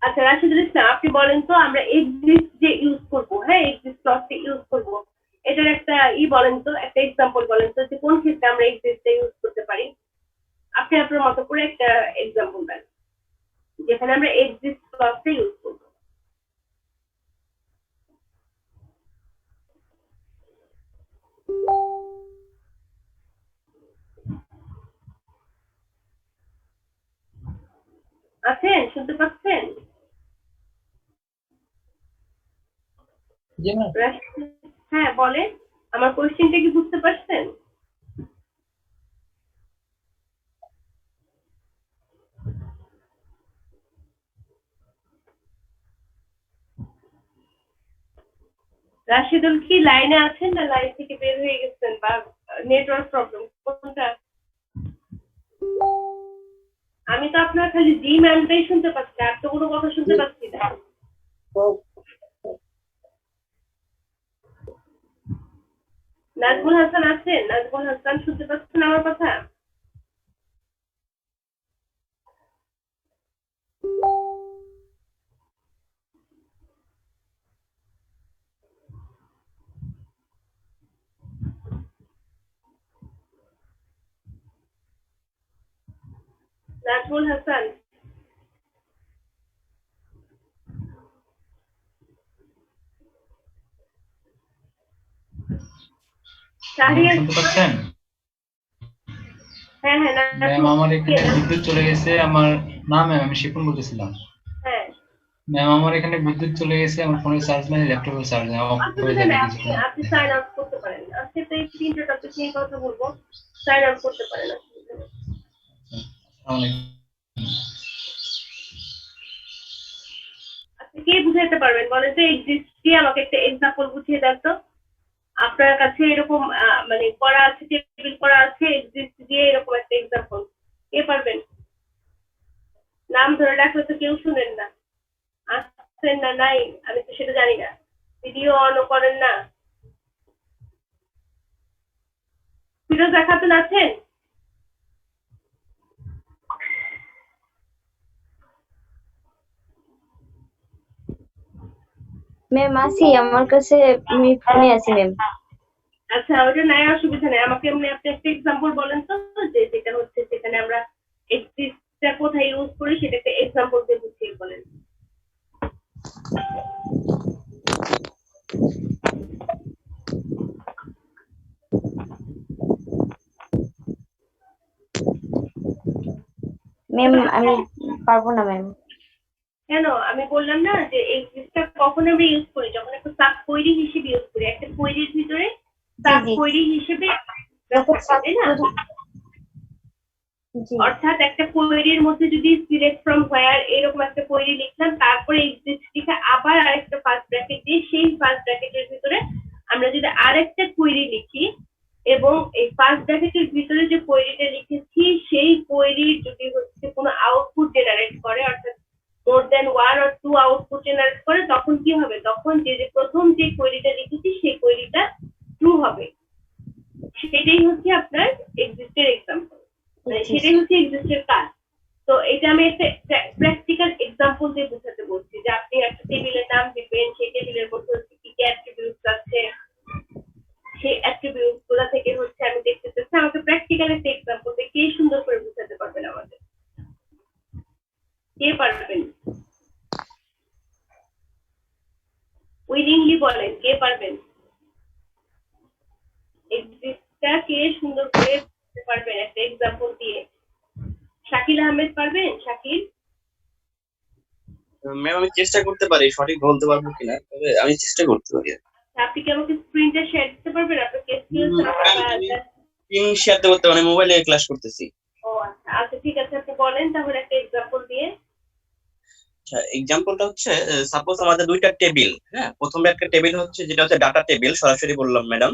আচ্ছা রাশিদুল ইসলাম, আপনি বলেন তো আমরা এক্সিস্ট যে ইউজ করবো, হ্যাঁ এক্সিস্ট ক্লজটা ইউজ করবো, এটার একটা বলেন তো, একটা এক্সাম্পল বলেন তো যে কোন ক্ষেত্রে আমরা এক্সিস্টটা ইউজ করতে পারি। আপনি আপনার মতো করে একটা এক্সাম্পল দেন যেখানে আমরা এক্সিস্ট ক্লজটা ইউজ করবো। আছেন? শুনতে পাচ্ছেন? জি ম্যাম। হ্যাঁ বলেন, আমার কোশ্চেনটা কি বুঝতে পারছেন? রাশিদুল কি লাইনে আছেন না লাইন থেকে বের হয়ে গেছেন বা নেটওয়ার্ক প্রবলেম কোনটা? আমি তো আপনার খালি জি ম্যামটাই শুনতে পাচ্ছি, আর তো কোনো কথা শুনতে পাচ্ছি না। নাজমুল হাসান আছেন? নাজমুল হাসান শুনতে পাচ্ছেন আমার কথা? নাজমুল হাসান শাহরিয়ার, শুনতে পাচ্ছেন? হ্যাঁ হ্যাঁ ম্যাম আমার এখানে বিদ্যুৎ চলে গেছে। আমার না ম্যাম, আমি শিপন বলতেছিলাম। হ্যাঁ ম্যাম আমার এখানে বিদ্যুৎ চলে গেছে, আমার ফোনে চার্জ নেই, ল্যাপটপে চার্জ নেই, অফ হয়ে অসুবিধা যাবে নেই, আপনি কিছুক্ষণ। আপনি সাইন আউট করতে পারেন। আজকে তো এই তিনটে টপিক নিয়ে কথা বলবো, সাইন আউট করতে পারেন, অসুবিধা নেই। অনেক আপনি কে বুঝাইতে পারবেন বলেন তো? এক্সিস্ট দিয়ে আমাকে একটা এক্সাম্পল বুঝিয়ে দেন তো। আপনার কাছে এরকম মানে করা আছে, টেবিল করা আছে, এক্সিস্ট দিয়ে এরকম একটা এক্সাম্পল কে পারবেন? নাম ধরে ডাকলে তো কেউ শুনেন না, আসছেন না নাই আমি তো সেটা জানি না, ভিডিও অনও করেন না। ফিরোজা খাতুন আছেন? ম্যাম আছি, আমার কাছে আমি ফোনে আছি ম্যাম। আচ্ছা, ওটা নাই, অসুবিধা নেই। আমাকে এমনি আপনি একটা এক্সাম্পল বলেন তো, যে যেটা হচ্ছে সেখানে আমরা এক্সিস্টটা কোথায় ইউজ করি সেটা একটা এক্সাম্পল দিয়ে বুঝিয়ে বলেন। ম্যাম আমি পারবো না ম্যাম। কেন? আমি বললাম না যে এক্সিস্টটা কখন আমরা ইউজ করি, যখন একটা সাব কোয়েরি হিসেবে ইউজ করি, একটা কোয়েরির ভিতরে সাব জি কোয়েরি হিসেবে যখন তাই না? জি অর্থাৎ একটা কোয়েরির মধ্যে যদি সিলেক্ট ফ্রম হোয়ার এরকম একটা কোয়েরি লিখলাম, তারপরে এক্সিস্ট লিখে আবার আরেকটা ফার্স্ট ব্র্যাকেট দিয়ে সেই ফার্স্ট ব্র্যাকেটের ভিতরে আমরা যদি আরেকটা কোয়েরি লিখি এবং এই ফার্স্ট ব্র্যাকেটের ভিতরে যে কোয়েরিটা লিখেছি সেই কোয়েরি যদি হচ্ছে কোনো আউটপুট জেনারেট করে, অর্থাৎ more than one or two output generate করে, তখন কি হবে? তখন যে প্রথম যে কোয়েরিটা লিখেছি সেই কোয়েরিটা ট্রু হবে। সেটাই হচ্ছে আপনার এক্সিস্টের এক্সাম্পল, সেটাই হচ্ছে এক্সিস্টের কাজ। তো এটা আমি একটা প্র্যাকটিক্যাল এক্সাম্পল দিয়ে বোঝাতে বলছি, যে আপনি একটা টেবিলের নাম দিবেন, সেই টেবিলের মধ্যে হচ্ছে কি কি অ্যাট্রিবিউটস আছে, সেই অ্যাট্রিবিউটস গুলো থেকে হচ্ছে আমি দেখতে চাচ্ছি, আমাকে প্র্যাকটিক্যাল একটা এক্সাম্পল দিয়ে কে সুন্দর করে বোঝাতে পারবেন আমাদের? কে পারবেন? উইলিংলি বলেন, কে পারবেন? এক্সিস্টটা কে সুন্দর করে বুঝতে পারবেন একটা এক্সাম্পল দিয়ে? শাকিল আহমেদ পারবেন? শাকিল? ম্যাম আমি চেষ্টা করতে পারি, সঠিক বলতে পারবো কিনা, তবে আমি চেষ্টা করতে পারি। আপনি কি আমাকে স্ক্রিনটা শেয়ার দিতে পারবেন? আপনার কেসিএস স্ক্রিন শেয়ার করতে মানে মোবাইলে ক্লাস করতেছি। ও আচ্ছা আচ্ছা, ঠিক আছে, আপনি বলেন তাহলে একটা এক্সাম্পল দিয়ে। আচ্ছা, এক্সাম্পলটা হচ্ছে সাপোজ আমাদের দুইটা টেবিল, হ্যাঁ, প্রথমে একটা টেবিল হচ্ছে যেটা হচ্ছে ডাটা টেবিল, সরাসরি বললাম ম্যাডাম।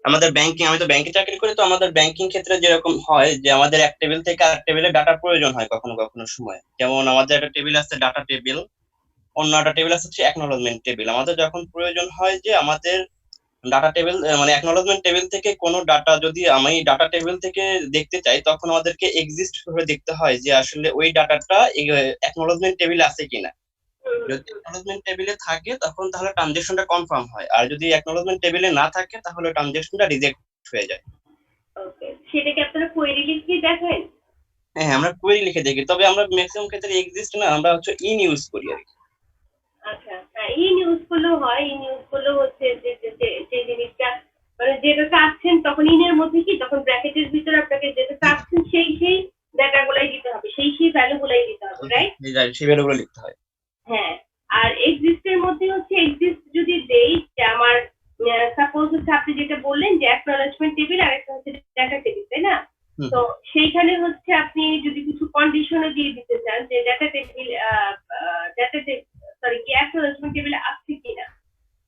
আমাদের ব্যাংকিং, আমি তো ব্যাংকে চাকরি করি, তো আমাদের ব্যাংকিং ক্ষেত্রে যেরকম হয় যে আমাদের এক টেবিল থেকে আরেক টেবিলে ডাটার প্রয়োজন হয় কখনো কখনো সময়। যেমন আমাদের একটা টেবিল আছে ডাটা টেবিল, অন্য একটা টেবিল আছে হচ্ছে অ্যাকনলেজমেন্ট টেবিল। আমাদের যখন প্রয়োজন হয় যে আমাদের ডাটা টেবিল মানে অ্যাকনলেজমেন্ট টেবিল থেকে কোনো ডাটা যদি আমি ডাটা টেবিল থেকে দেখতে চাই, তখন আমাদেরকে এক্সিস্ট করে দেখতে হয় যে আসলে ওই ডাটাটা অ্যাকনলেজমেন্ট টেবিলে আছে কিনা। যদি অ্যাকনলেজমেন্ট টেবিলে থাকে তখন তাহলে ট্রানজেকশনটা কনফার্ম হয়, আর যদি অ্যাকনলেজমেন্ট টেবিলে না থাকে তাহলে ট্রানজেকশনটা রিজেক্ট হয়ে যায়। ওকে, সেটাকে আপনারা কোয়েরি লিখে দেখেন? হ্যাঁ হ্যাঁ, আমরা কোয়েরি লিখে দেখি, তবে আমরা ম্যাক্সিমাম ক্ষেত্রে এক্সিস্ট না, আমরা হচ্ছে ইন ইউজ করি আর কি। আচ্ছা, হ্যাঁ, ইন ইউজ করলেও হয়। ইন ইউজ করলেও হচ্ছে যে যে জিনিসটা মানে যেটা চাচ্ছেন, তখন ইনের মধ্যে কি, তখন ব্র্যাকেটের ভিতরে আপনাকে যেটা চাচ্ছেন সেই সেই ডাটা গুলাই দিতে হবে, সেই ভ্যালু গুলাই দিতে হবে। রাইট? সেই ভ্যালুগুলো লিখতে হয়। হ্যাঁ, আর এক্সিস্ট এর মধ্যে হচ্ছে এক্সিস্ট যদি দেই যে আমার সাপোজ হচ্ছে আপনি যেটা বললেন যে অ্যাকনলেজমেন্ট টেবিল আর একটা হচ্ছে ডাটা টেবিল, তাই না? হুম। তো সেইখানে হচ্ছে আপনি যদি কিছু কন্ডিশনও দিয়ে দিতে চান যে ডাটা টেবিল সরি কি অ্যাকনলেজমেন্ট টেবিল আছে কিনা,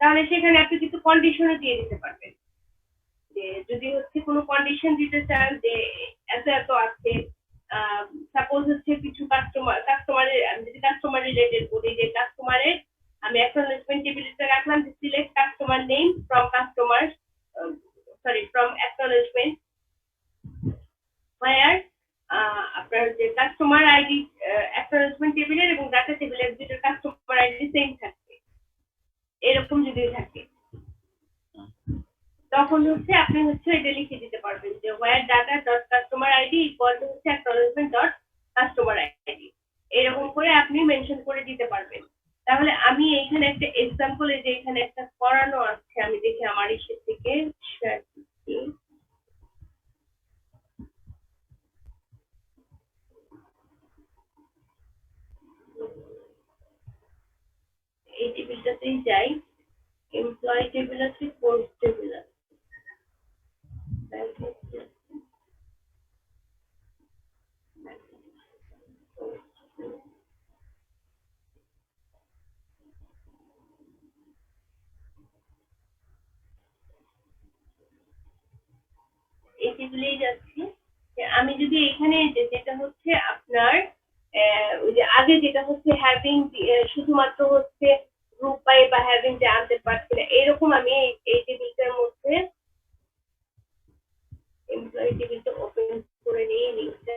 তাহলে সেখানে আপনি কিছু কন্ডিশনও দিয়ে দিতে পারবেন। যে যদি হচ্ছে কোনো কন্ডিশন দিতে চান যে এত এত আছে, সাপোজ হচ্ছে কিছু কাস্টমারের আমি যদি কাস্টমার রিলেটেড বলি যে কাস্টমারের আমি অ্যাকনলেজমেন্ট টেবিলটা রাখলাম যে select customer name from customer from acknowledgement where আপনার যে কাস্টমার আইডি অ্যাকনলেজমেন্ট টেবিলের এবং ডাটা টেবিলের দুটো কাস্টমার আইডি সেম থাকবে, এরকম যদি থাকে তখন হচ্ছে আপনি হচ্ছে এটা লিখে দিতে পারবেন যে where data dot customer id equal to হচ্ছে acknowledgement dot customer id, এরকম করে আপনি মেনশন করে দিতে পারবেন। তাহলে আমি এখানে একটা এক্সাম্পল এই যে এখানে একটা করানো আছে, আমি দেখি আমার ইসে থেকে শেয়ার করছি। এই টেবিলটাতেই যাই, এমপ্লয়ি টেবিল আছে, কোর্স টেবিল আছে, এই টেবিলেই যাচ্ছি। যে আমি যদি এখানে যেটা হচ্ছে আপনার ওই যে আগে যেটা হচ্ছে হ্যাভিং শুধুমাত্র হচ্ছে গ্রুপ বাই বা হ্যাভিং যে আনতে পারছি না, এরকম আমি এই টেবিলটার মধ্যে এমপ্লয়ি টেবিলটা ওপেন করে নিয়ে নিচ্ছি।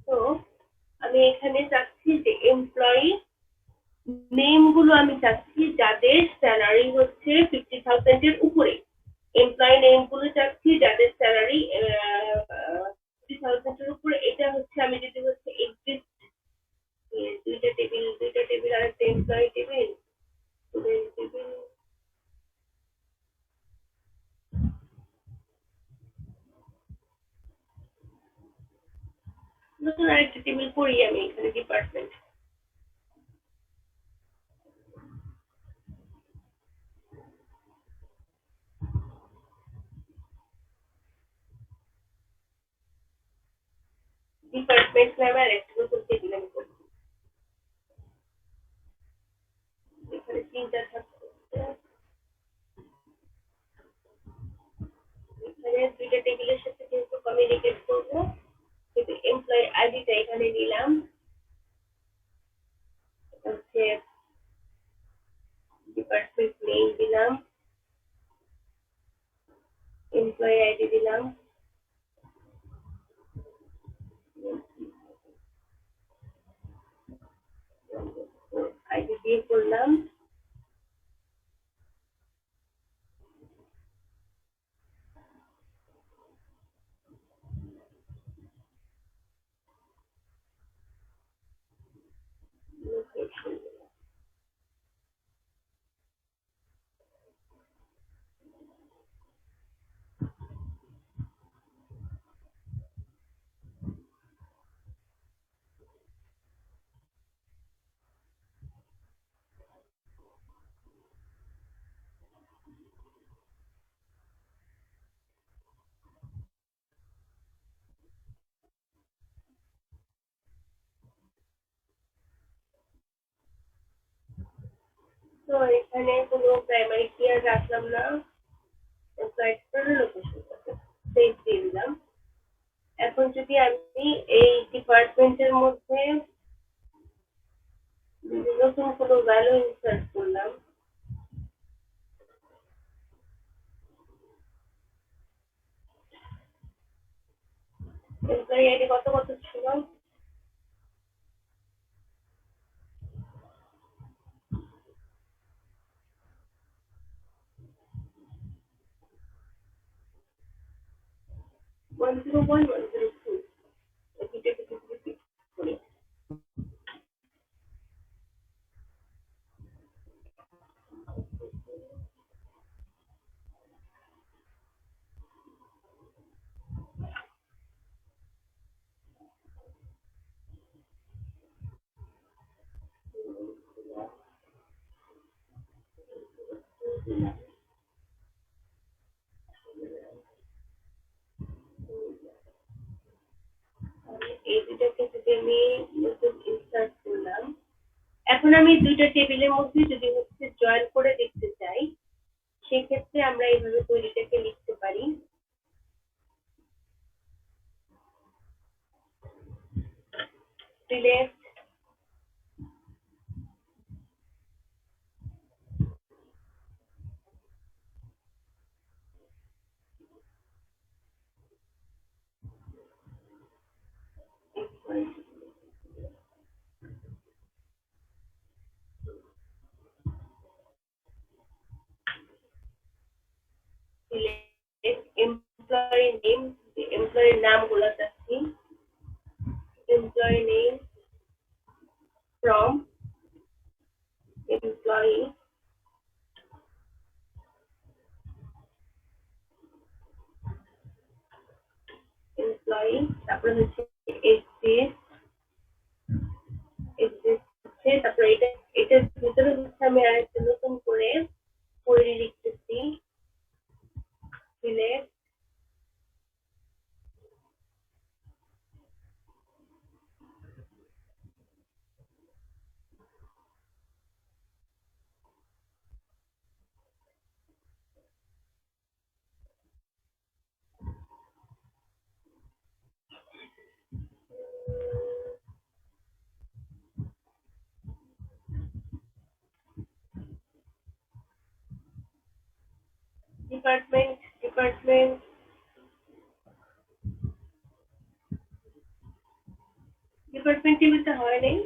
তো আমি এখানে চাচ্ছি যে এমপ্লয়ি নেম গুলো আমি চাচ্ছি যাদের স্যালারি হচ্ছে 50,000 এর উপরে, এমপ্লয়ি নেম গুলো চাচ্ছি যাদের স্যালারি 50,000 এর উপরে। এটা হচ্ছে আমি যদি হচ্ছে এক্সিস্ট দুইটা টেবিল আর একটা এমপ্লয়ি টেবিল, টেবিল নতুন আরেকটা টেবিল করি আমি এখানে ডিপার্টমেন্ট। ডিপার্টমেন্ট নামে আরেকটা নতুন টেবিল আমি করছি, এখানে তিনটা থাকছে, এখানে দুইটা টেবিলের সাথে যেহেতু কমিউনিকেট করবো কিন্তু এমপ্লয়ি আইডিটা এখানে নিলাম, হচ্ছে ডিপার্টমেন্ট নেম দিলাম, এমপ্লয়ি আইডি দিলাম, আইডি দিয়ে করলাম। তো এখানে কোনো প্রাইমারি কি আর রাখলাম না, লোকেশন সেভ দিয়ে দিলাম। এখন যদি আমি এই ডিপার্টমেন্টের মধ্যে নতুন কোনো ভ্যালু ইনসার্ট করলাম, এমপ্লয়ি আইডি কত কত ছিল, ওয়ান জিরো 1 102 এটাকে যদি আমি নতুন ইনসার্ট করলাম, এখন আমি দুইটা টেবিলের মধ্যে যদি হচ্ছে জয়েন করে দেখতে চাই, সেক্ষেত্রে আমরা এইভাবে কোয়েরিটাকে লিখতে পারি। সিলেক্ট এমপ্লয়ি নেম, এমপ্লয়ির নামগুলো চাচ্ছি, employee name from employee, employee, তারপরে হচ্ছে এক্সিস্ট, তারপরে এটার ভিতরে হচ্ছে আমি আরেকটা নতুন করে কোয়েরি লিখতেছি। সিলেক্ট ডিপার্টমেন্ট, ডিপার্টমেন্ট টেবিলটা হয় নাই,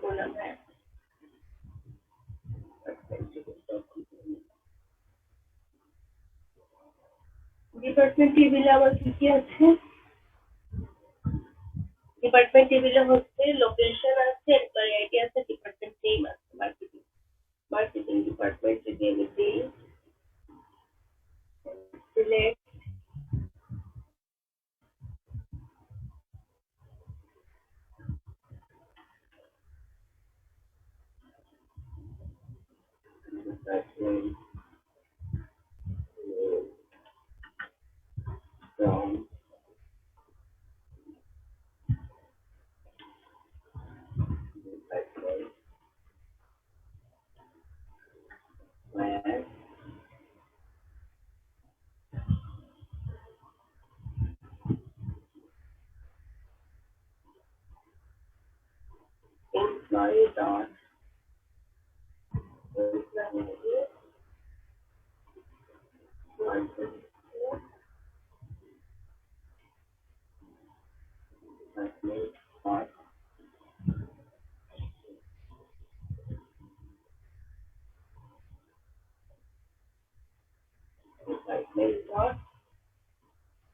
বললাম হ্যাঁ। ডিপার্টমেন্ট টেবিলে আমার কি কি আছে? ডিপার্টমেন্ট টেবিলে হচ্ছে লোকেশন আছে, এমপ্লয়ি আইডি আছে, ডিপার্টমেন্ট নেম আছে, মার্কেটিং, মার্কেটিং ডিপার্টমেন্ট যদি আমি দিই, select department from department where employee dot department dot department dot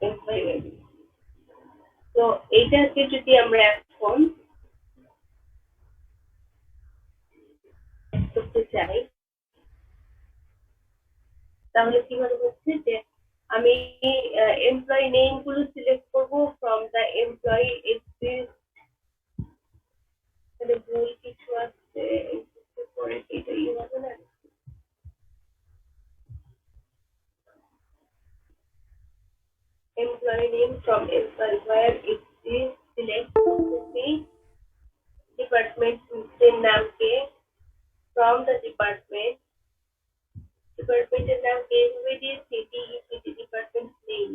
employee ID। তো এইটাকে যদি আমরা এখন করতে চাই, তাহলে কিভাবে হচ্ছে যে আমি এমপ্লয়ি নেম গুলো সিলেক্ট করব ফ্রম দা এমপ্লয়ি এক্সিস্ট, তাহলে ভুল কিছু আছে পরে এটাই হবে না। employee name from employee where exists, select department নাম কে from the department, ডিপার্টমেন্টের নাম কে এইভাবে দিয়েছি, ডিইপিটি ডিপার্টমেন্ট নেম,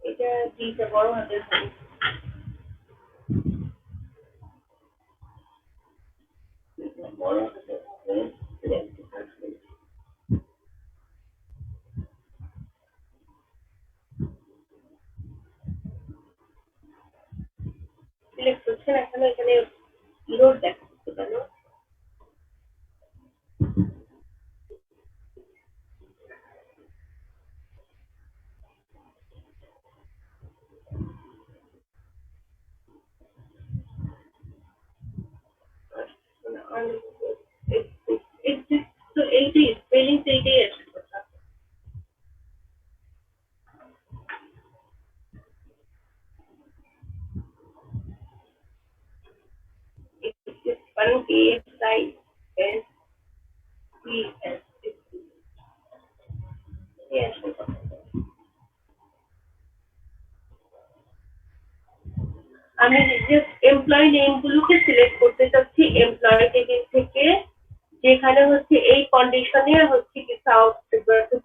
এটা দিতে বড় হাতের হবে, বড় হাতের হবে, select department, সিলেক্ট হচ্ছে না কেন, এখানে ইরোর দেখাচ্ছে কেন? তো এইটাই স্পেলিং, এইটাই আছে কথা। কারণ ASIS PS আমি যে এমপ্লয়ি নেম গুলোকে সিলেক্ট করতে চাচ্ছি এমপ্লয়ি টেবিল থেকে, যেখানে হচ্ছে এই কন্ডিশনে হচ্ছে কি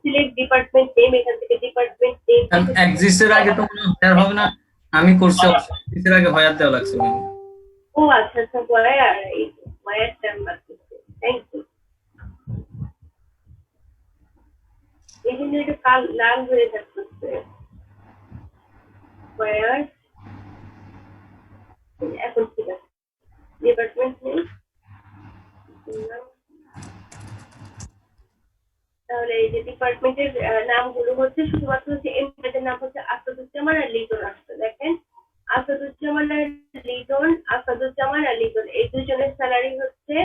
সিলেক্ট ডিপার্টমেন্ট নেম, এখান থেকে ডিপার্টমেন্ট নেম এক্সিস্টের আগে তো মনে হয় আর হবে না, আমি করছি এক্সিস্টের আগে হয়ার দেওয়া লাগছে মনে হয়। ও আচ্ছা আচ্ছা, ওয়ার এই ওয়ার টাইম লাগছে। Thank you. এখানে এটা কাল লাল হয়ে যাচ্ছে ওয়ার, এখন ঠিক আছে। ডিপার্টমেন্ট নেম, তাহলে এই যে ডিপার্টমেন্টের নামগুলো হচ্ছে শুধুমাত্র হচ্ছে এমপ্লয়ের নাম হচ্ছে আসাদুজ্জামান আর লিটন আসছে। দেখেন আসাদুজ্জামান আর লিটন, আসাদুজ্জামান আর লিটন এই দুজনের স্যালারি হচ্ছে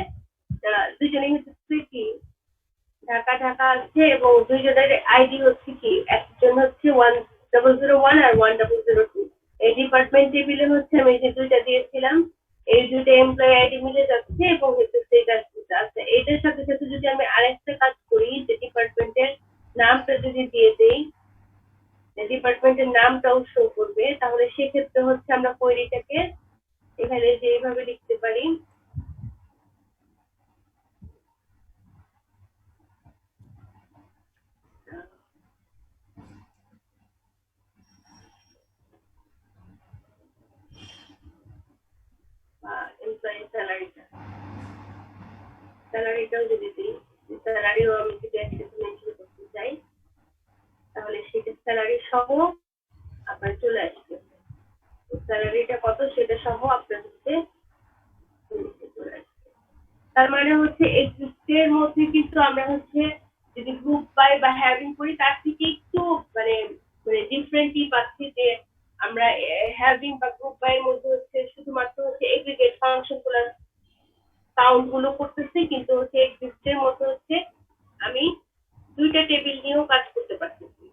দুজনেই হচ্ছে কি ঢাকা ঢাকা আছে, এবং দুইজনের আইডি হচ্ছে কি একজন হচ্ছে 1001 আর 1002। এই ডিপার্টমেন্ট টেবিলে হচ্ছে আমি যে দুইটা দিয়েছিলাম, এই দুইটা এমপ্লয়ি আইডি মিলে যাচ্ছে এবং হচ্ছে সেটা আছে। এটার সাথে সাথে যদি আমি আরেকটা কাজ করি যে ডিপার্টমেন্টের নামটা যদি দিয়ে দেই, ডিপার্টমেন্টের নামটাও শো করবে, তাহলে সেক্ষেত্রে হচ্ছে আমরা কোয়েরিটাকে এখানে যেভাবে লিখতে পারি এমপ্লয়ি স্যালারিটাও যদি দিই, স্যালারিও আমি যদি একসাথে মেনশন করতে চাই, তাহলে সেটা স্যালারি সহ আপনার চলে আসবে। স্যালারিটা কত সেটা সহ আপনার হচ্ছে চলে আসবে। তার মানে হচ্ছে এক্সিস্টের মধ্যে কিন্তু আমরা হচ্ছে যদি গ্রুপ বাই বা হ্যাভিং করি তার থেকে একটু মানে মানে ডিফারেন্টই পাচ্ছি, যে আমরা হ্যাভিং বা গ্রুপ বাই এর মধ্যে হচ্ছে শুধুমাত্র হচ্ছে এগ্রিগেট ফাংশন গুলো কাউন্ট গুলো করতেছি, কিন্তু হচ্ছে এক্সিস্টের মধ্যে হচ্ছে আমি দুইটা টেবিল নিয়েও কাজ করতে পারতেছি।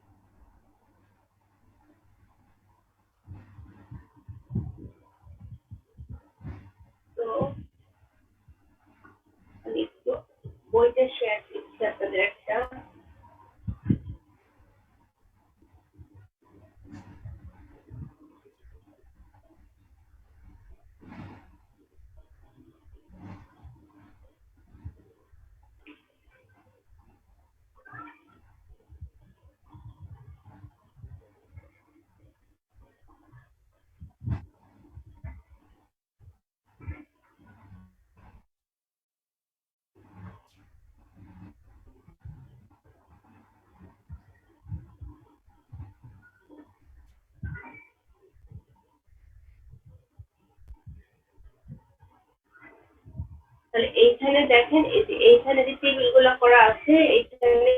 তো আমি একটু বইটা শেয়ার করছি আপনাদের একটা। তাহলে এইখানে দেখেন, এই যে এইখানে যে টেবিল গুলো করা আছে, এইখানে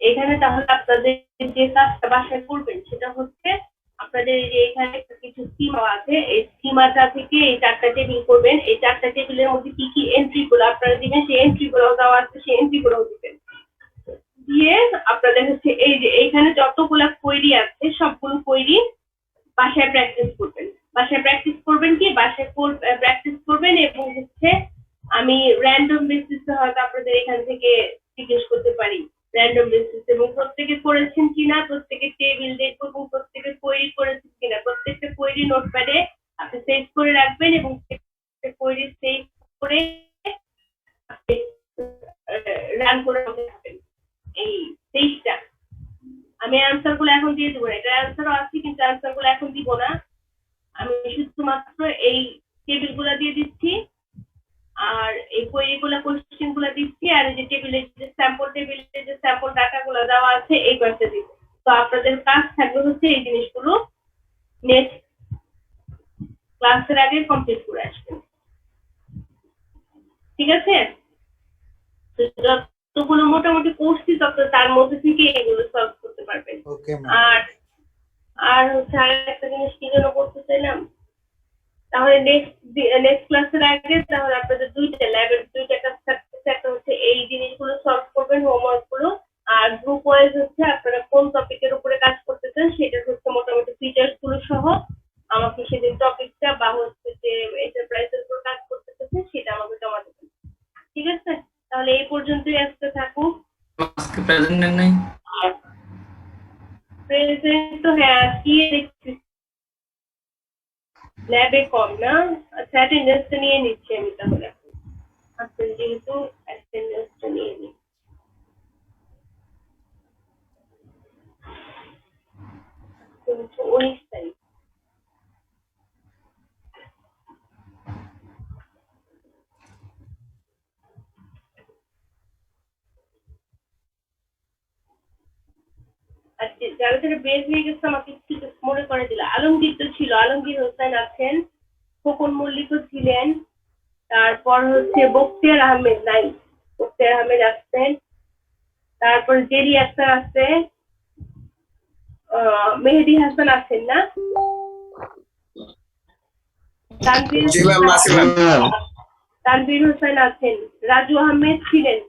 এখানে তাহলে আপনাদের যে কাজটা বাসায় করবেন সেটা হচ্ছে আপনাদের এই যে এখানে কিছু স্কিমা আছে, এই স্কিমাটা থেকে এই চারটা টেবিল করবেন। এই চারটা টেবিলের মধ্যে কি কি এন্ট্রি গুলো আপনারা দিবেন, সেই এন্ট্রি গুলো দেওয়া আছে, সেই এন্ট্রি গুলো দিবেন। দিয়ে আপনাদের হচ্ছে এই যে এইখানে যতগুলা কোয়েরি আছে সবগুলো কোয়েরি বাসায় প্র্যাকটিস করবেন। বাসায় প্র্যাকটিস করবেন কি বাসায় প্র্যাকটিস করবেন, এবং হচ্ছে আমি র্যান্ডম বেসিসে হয়তো আপনাদের এখান থেকে জিজ্ঞেস করতে পারি র্যান্ডম বেসিস, এবং প্রত্যেকে করেছেন কিনা, প্রত্যেকে টেবিল দেখবো এবং প্রত্যেকে কোয়েরি করেছেন কিনা, প্রত্যেকটা কোয়েরি নোটপ্যাডে আপনি সেভ করে রাখবেন, এবং কোয়েরি সেভ করে রান করে রাখবেন। এই 23টা আমি অ্যান্সার গুলো এখন দিয়ে দেবো, এটা অ্যান্সারও আছে কিন্তু অ্যান্সার গুলো এখন দিব না, আমি শুধুমাত্র এই টেবিল গুলা দিয়ে দিচ্ছি আর এই কোয়েরি গুলা কোশ্চেন গুলা দিচ্ছি, আর এই যে টেবিলের যে স্যাম্পল টেবিলে যে স্যাম্পল ডাটা গুলো দেওয়া আছে এই পাশে দিব। তো আপনাদের কাজ থাকবে হচ্ছে এই জিনিসগুলো নেক্সট ক্লাসের আগে কমপ্লিট করে আসবেন, ঠিক আছে? যতগুলো মোটামুটি করছি তত তার মধ্যে থেকে এগুলো সলভ করতে পারবেন। আর আর হচ্ছে আরেকটা জিনিস কি যেন বলতে চাইলাম, তাহলে নেক্সট ক্লাসের আগে তাহলে আপনাদের দুইটা ল্যাবের দুইটা কাজ থাকতেছে, একটা হচ্ছে এই জিনিসগুলো সলভ করবেন হোমওয়ার্ক গুলো, আর গ্রুপ ওয়াইজ হচ্ছে আপনারা কোন টপিকের উপরে কাজ করতে চান সেটা হচ্ছে মোটামুটি ফিচার্স গুলো সহ আমাকে সেদিন টপিকটা বা হচ্ছে যে এন্টারপ্রাইজের উপর কাজ করতে চাচ্ছেন সেটা আমাকে জমা দিতে প্রেজেন্ট নেন নাই? প্রেজেন্ট তো হ্যাঁ কি ল্যাবে কম না, আচ্ছা অ্যাটেন্ডেন্সটা নিয়ে নিচ্ছি আমি তাহলে। আচ্ছা যেহেতু অ্যাটেন্ডেন্সটা নিয়ে নিই। তো 19 তারিখ। আচ্ছা যারা যারা বের হয়ে গেছে আমাকে একটু মনে করে দিল। আলমগীর তো ছিল, আলমগীর হোসেন আছেন, খোকন মল্লিকও ছিলেন, তারপর হচ্ছে বখতিয়ার আহমেদ নাই, বখতিয়ার আহমেদ আসছেন, তারপর জেরি আক্তার আছে, মেহেদি হাসান আছেন না, তানভীর হোসেন আছেন, রাজু আহমেদ ছিলেন,